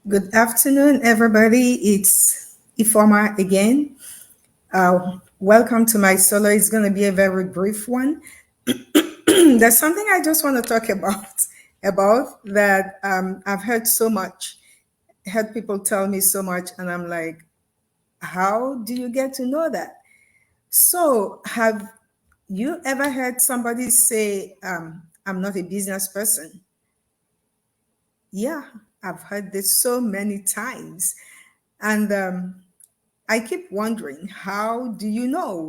Good afternoon, everybody. It's Ifoma again. Welcome to my solo. It's going to be a very brief one. There's something I just want to talk about that I've heard so much, heard people tell me so much, and I'm like, how do you get to know that? So, have you ever heard somebody say, I'm not a business person? Yeah, I've heard this so many times. And I keep wondering, how do you know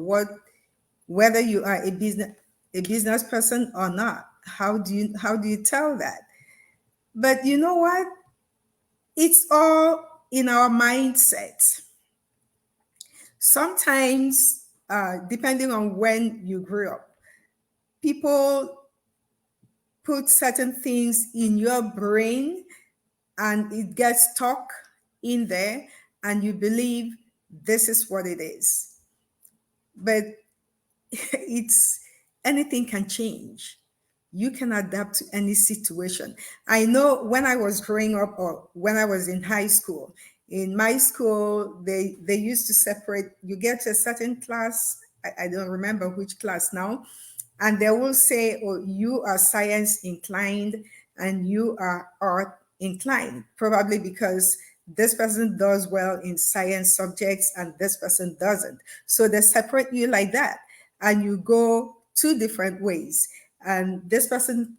whether you are a business person or not? How do you tell that? But you know what? It's all in our mindset. Sometimes, depending on when you grew up, people put certain things in your brain and it gets stuck in there, and you believe this is what it is. But it's anything can change. You can adapt to any situation. I know when I was growing up or when I was in high school, in my school, they used to separate, you get to a certain class, I don't remember which class now, and they will say, oh, you are science inclined and you are art inclined, probably because this person does well in science subjects and this person doesn't. So they separate you like that, and you go two different ways. And this person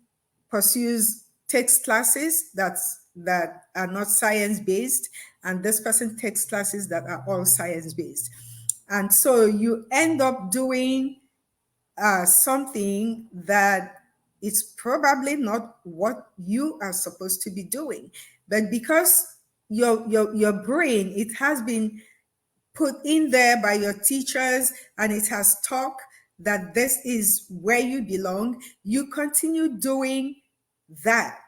takes classes that are not science based, and this person takes classes that are all science based. And so you end up doing something that is probably not what you are supposed to be doing. But because your brain, it has been put in there by your teachers and it has taught that this is where you belong, you continue doing that,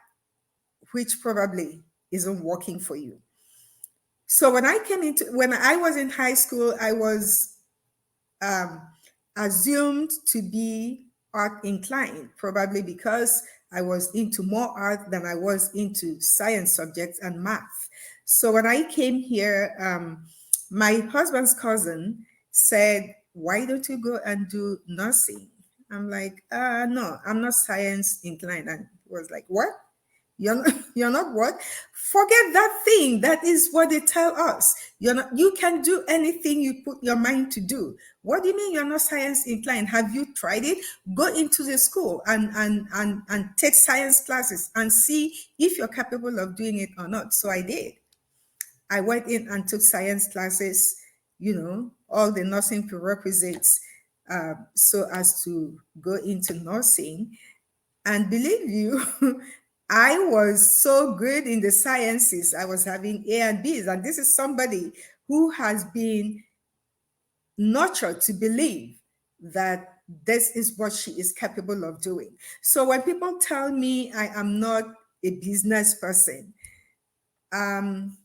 which probably isn't working for you. So when I was in high school, I was um, assumed to be art inclined, probably because I was into more art than I was into science subjects and math. So when I came here, my husband's cousin said, why don't you go and do nursing? I'm like, no, I'm not science inclined. And he was like, what? You're not what? Forget that thing. That is what they tell us. You can do anything you put your mind to do. What do you mean you're not science inclined? Have you tried it? Go into the school and take science classes and see if you're capable of doing it or not. So I did. I went in and took science classes, all the nursing prerequisites, so as to go into nursing. And believe you, I was so good in the sciences. I was having A and B's. And this is somebody who has been nurtured to believe that this is what she is capable of doing. So when people tell me I am not a business person, um,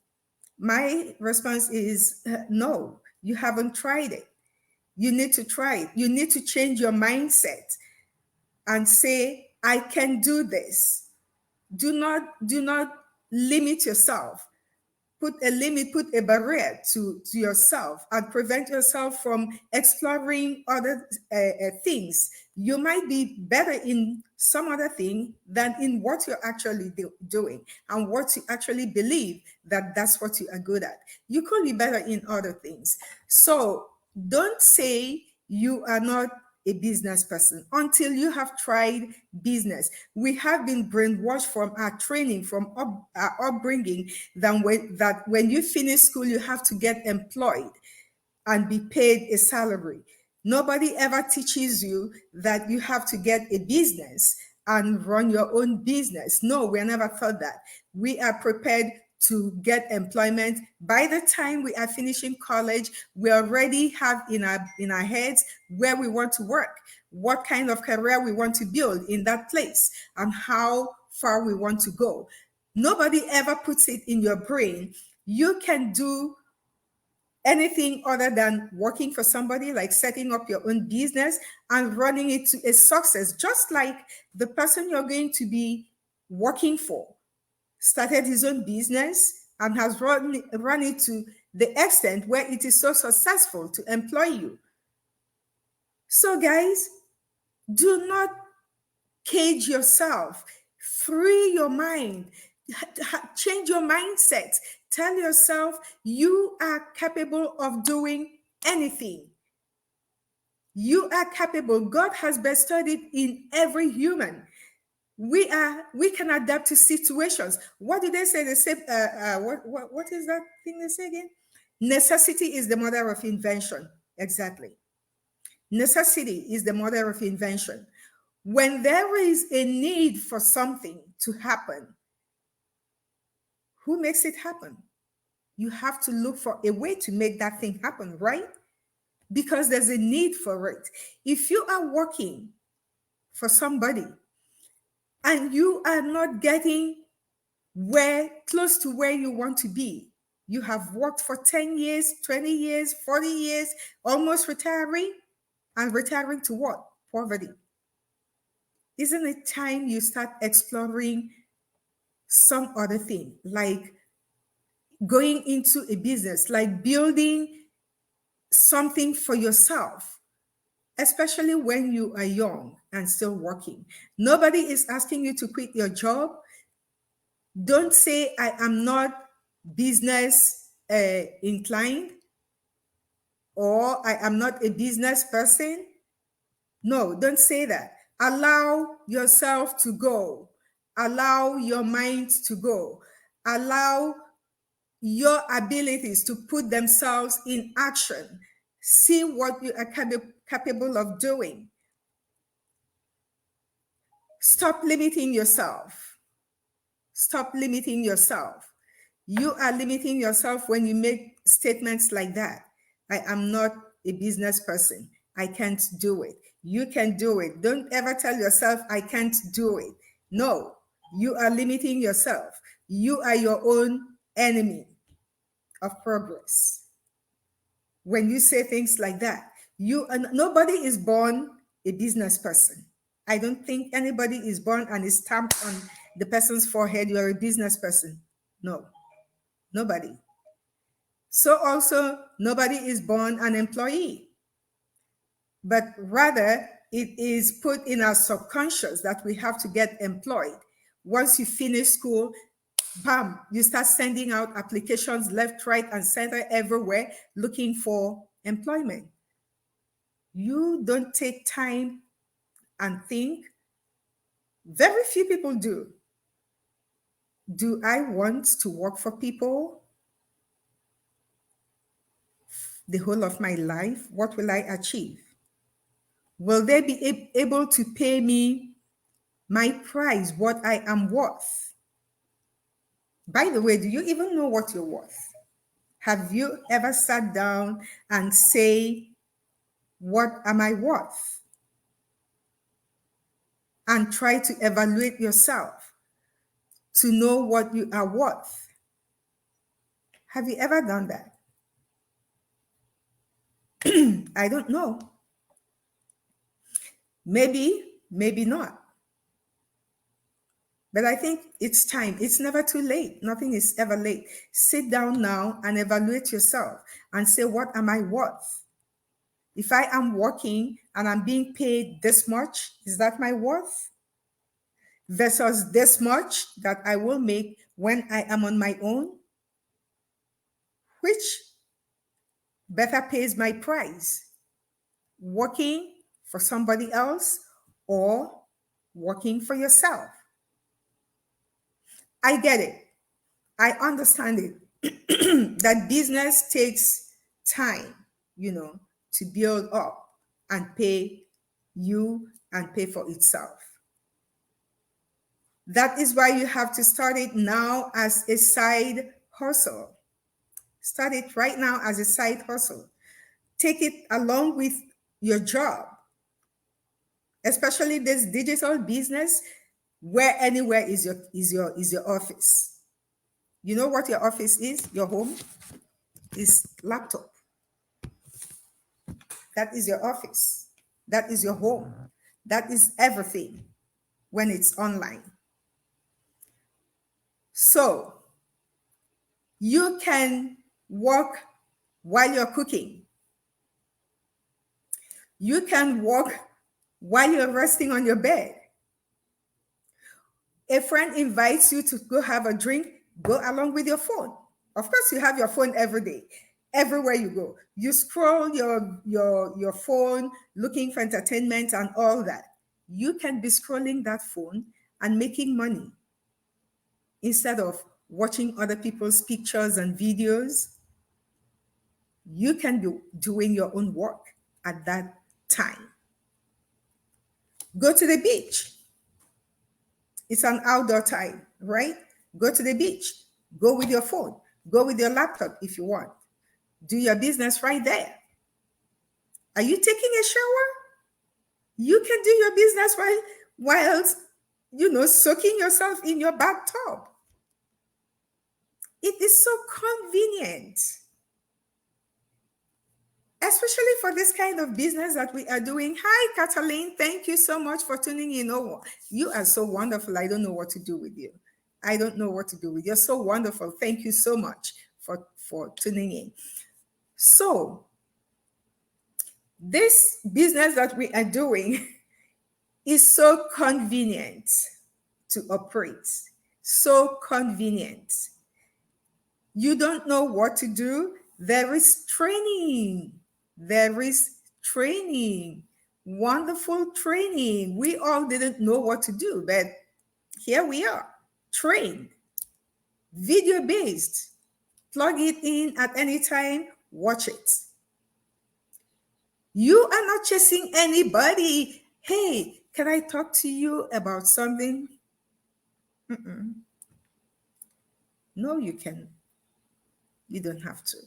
my response is no, you haven't tried it. You need to try it. You need to change your mindset and say, I can do this. Do not limit yourself. Put a limit, put a barrier to yourself and prevent yourself from exploring other things. You might be better in some other thing than in what you're actually doing and what you actually believe that that's what you are good at. You could be better in other things. So don't say you are not a business person until you have tried business. We have been brainwashed from our training, from our upbringing, that when you finish school, you have to get employed and be paid a salary. Nobody ever teaches you that you have to get a business and run your own business. No, we never thought that. We are prepared to get employment. By the time we are finishing college, we already have in our heads where we want to work, what kind of career we want to build in that place, and how far we want to go. Nobody ever puts it in your brain. You can do anything other than working for somebody, like setting up your own business and running it to a success, just like the person you're going to be working for started his own business and has run it to the extent where it is so successful to employ you. So, guys, do not cage yourself. Free your mind. Change your mindset. Tell yourself you are capable of doing anything. You are capable. God has bestowed it in every human. We can adapt to situations. What do they say? They say what is that thing they say again? Necessity is the mother of invention. Exactly. Necessity is the mother of invention. When there is a need for something to happen, who makes it happen? You have to look for a way to make that thing happen, right? Because there's a need for it. If you are working for somebody and you are not getting where close to where you want to be, you have worked for 10 years, 20 years, 40 years, almost retiring, and retiring to what? Poverty. Isn't it time you start exploring some other thing, like going into a business, like building something for yourself, especially when you are young and still working? Nobody is asking you to quit your job. Don't say, I am not business inclined, or I am not a business person. No, don't say that. Allow yourself to go. Allow your mind to go. Allow your abilities to put themselves in action. See what you are capable of doing. Stop limiting yourself. Stop limiting yourself. You are limiting yourself when you make statements like that. I am not a business person. I can't do it. You can do it. Don't ever tell yourself, I can't do it. No, you are limiting yourself. You are your own enemy of progress. When you say things like that, nobody is born a business person. I don't think anybody is born and is stamped on the person's forehead, you're a business person. No, nobody. So also, nobody is born an employee, but rather it is put in our subconscious that we have to get employed. Once you finish school, bam, you start sending out applications left, right, and center everywhere looking for employment. You don't take time and think. Very few people do. Do I want to work for people the whole of my life? What will I achieve? Will they be able to pay me my price, what I am worth? By the way, do you even know what you're worth? Have you ever sat down and say, what am I worth? And try to evaluate yourself to know what you are worth. Have you ever done that? I don't know. Maybe, maybe not. But I think it's time. It's never too late. Nothing is ever late. Sit down now and evaluate yourself and say, what am I worth? If I am working and I'm being paid this much, is that my worth? Versus this much that I will make when I am on my own? Which better pays my price? Working for somebody else or working for yourself? I get it. I understand it. That business takes time, to build up and pay you and pay for itself. That is why you have to start it now as a side hustle. Start it right now as a side hustle. Take it along with your job, especially this digital business where anywhere is your office. You know what your office is? Your home is laptop. That is your office. That is your home. That is everything when it's online. So You can walk while you're cooking. You can walk while you're resting on your bed. A friend invites you to go have a drink, go along with your phone. Of course, you have your phone every day. Everywhere you go, you scroll your phone looking for entertainment and all that. You can be scrolling that phone and making money instead of watching other people's pictures and videos. You can be doing your own work at that time. Go to the beach. It's an outdoor time, right? Go to the beach. Go with your phone. Go with your laptop if you want. Do your business right there. Are you taking a shower? You can do your business while soaking yourself in your bathtub. It is so convenient, especially for this kind of business that we are doing. Hi, Cataline. Thank you so much for tuning in. Oh, you are so wonderful. I don't know what to do with you. I don't know what to do with you. You're so wonderful. Thank you so much for tuning in. So, this business that we are doing is so convenient to operate. So convenient. You don't know what to do. There is training. There is training. Wonderful training. We all didn't know what to do, but here we are, trained, video based. Plug it in at any time, watch it. You are not chasing anybody. Hey, can I talk to you about something? Mm-mm. No, you can. You don't have to.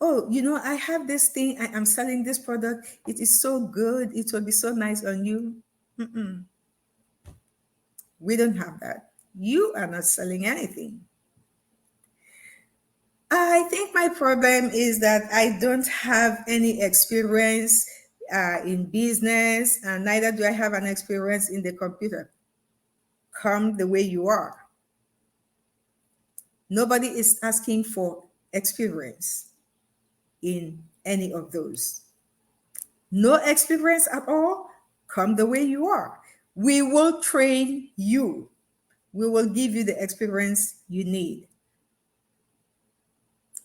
Oh, I have this thing. I am selling this product. It is so good. It will be so nice on you. Mm-mm. We don't have that. You are not selling anything. I think my problem is that I don't have any experience in business, and neither do I have an experience in the computer. Come the way you are. Nobody is asking for experience in any of those. No experience at all, come the way you are. We will train you. We will give you the experience you need.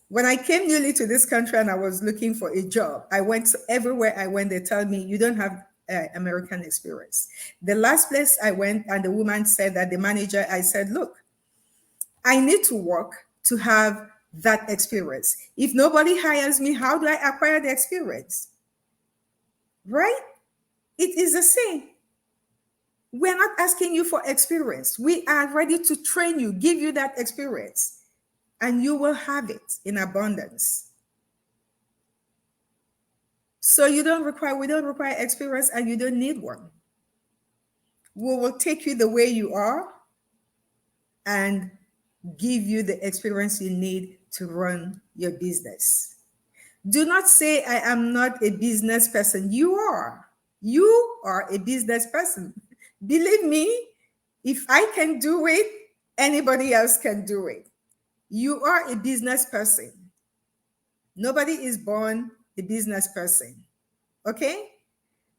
When I came newly to this country and I was looking for a job, I went everywhere I went, they tell me, you don't have American experience. The last place I went and the woman said that the manager, I said, look, I need to work to have that experience. If nobody hires me, how do I acquire the experience? Right? It is the same. We're not asking you for experience. We are ready to train you, give you that experience, and you will have it in abundance. So we don't require experience, and you don't need one. We will take you the way you are and give you the experience you need to run your business. Do not say, I am not a business person. You are. You are a business person. Believe me, if I can do it, anybody else can do it. You are a business person. Nobody is born a business person. Okay?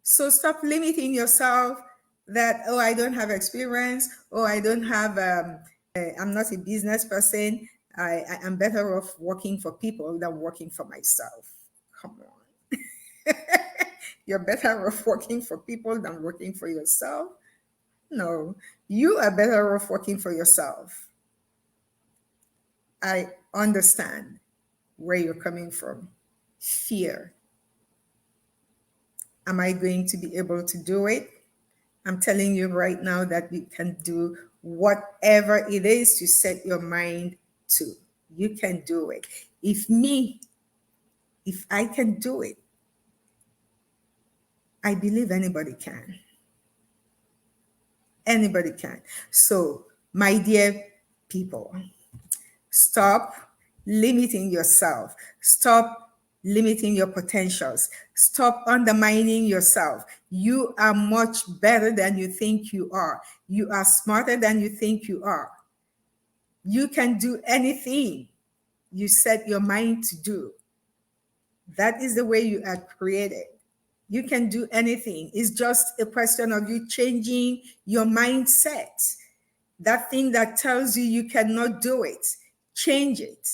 So stop limiting yourself that, oh, I don't have experience. Oh, I don't have, I'm not a business person. I am better off working for people than working for myself. Come on. You're better off working for people than working for yourself? No, you are better off working for yourself. I understand where you're coming from. Fear. Am I going to be able to do it? I'm telling you right now that you can do whatever it is you set your mind to. You can do it. If I can do it, I believe anybody can. Anybody can. So, my dear people, stop limiting yourself. Stop limiting your potentials. Stop undermining yourself. You are much better than you think you are. You are smarter than you think you are. You can do anything you set your mind to do. That is the way you are created. You can do anything. It's just a question of you changing your mindset. That thing that tells you cannot do it, change it.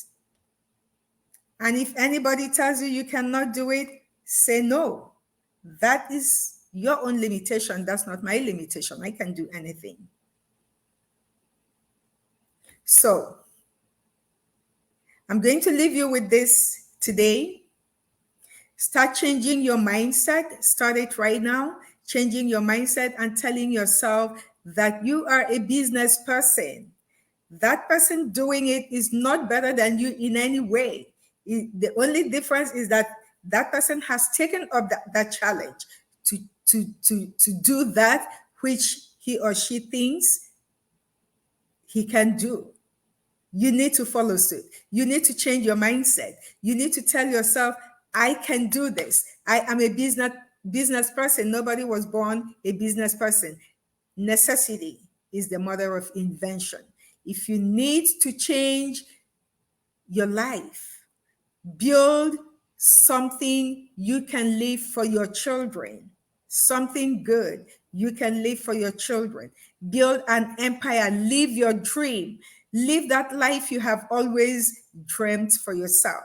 And if anybody tells you cannot do it, say no. That is your own limitation. That's not my limitation. I can do anything. So I'm going to leave you with this today. Start changing your mindset. Start it right now. Changing your mindset and telling yourself that you are a business person. That person doing it is not better than you in any way. The only difference is that that person has taken up that challenge to do that which he or she thinks he can do. You need to follow suit. You need to change your mindset. You need to tell yourself, I can do this. I am a business person. Nobody was born a business person. Necessity is the mother of invention. If you need to change your life, build something you can leave for your children, something good you can leave for your children. Build an empire, live your dream, live that life you have always dreamt for yourself.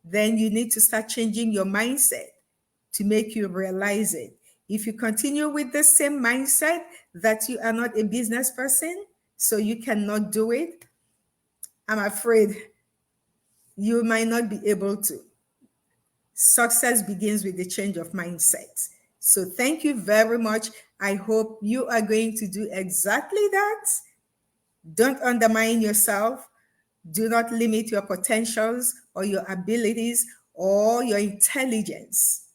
Then you need to start changing your mindset to make you realize it. If you continue with the same mindset that you are not a business person, so you cannot do it, I'm afraid you might not be able to. Success begins with the change of mindset. So thank you very much. I hope you are going to do exactly that. Don't undermine yourself. Do not limit your potentials or your abilities or your intelligence.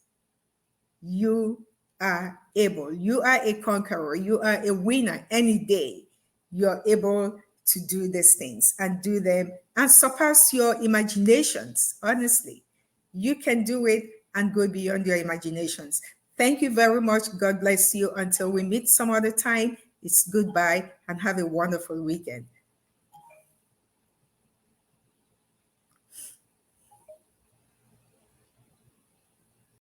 You are able. You are a conqueror. You are a winner any day. You're able to do these things and do them and surpass your imaginations. Honestly, you can do it and go beyond your imaginations. Thank you very much. God bless you. Until we meet some other time, it's goodbye and have a wonderful weekend.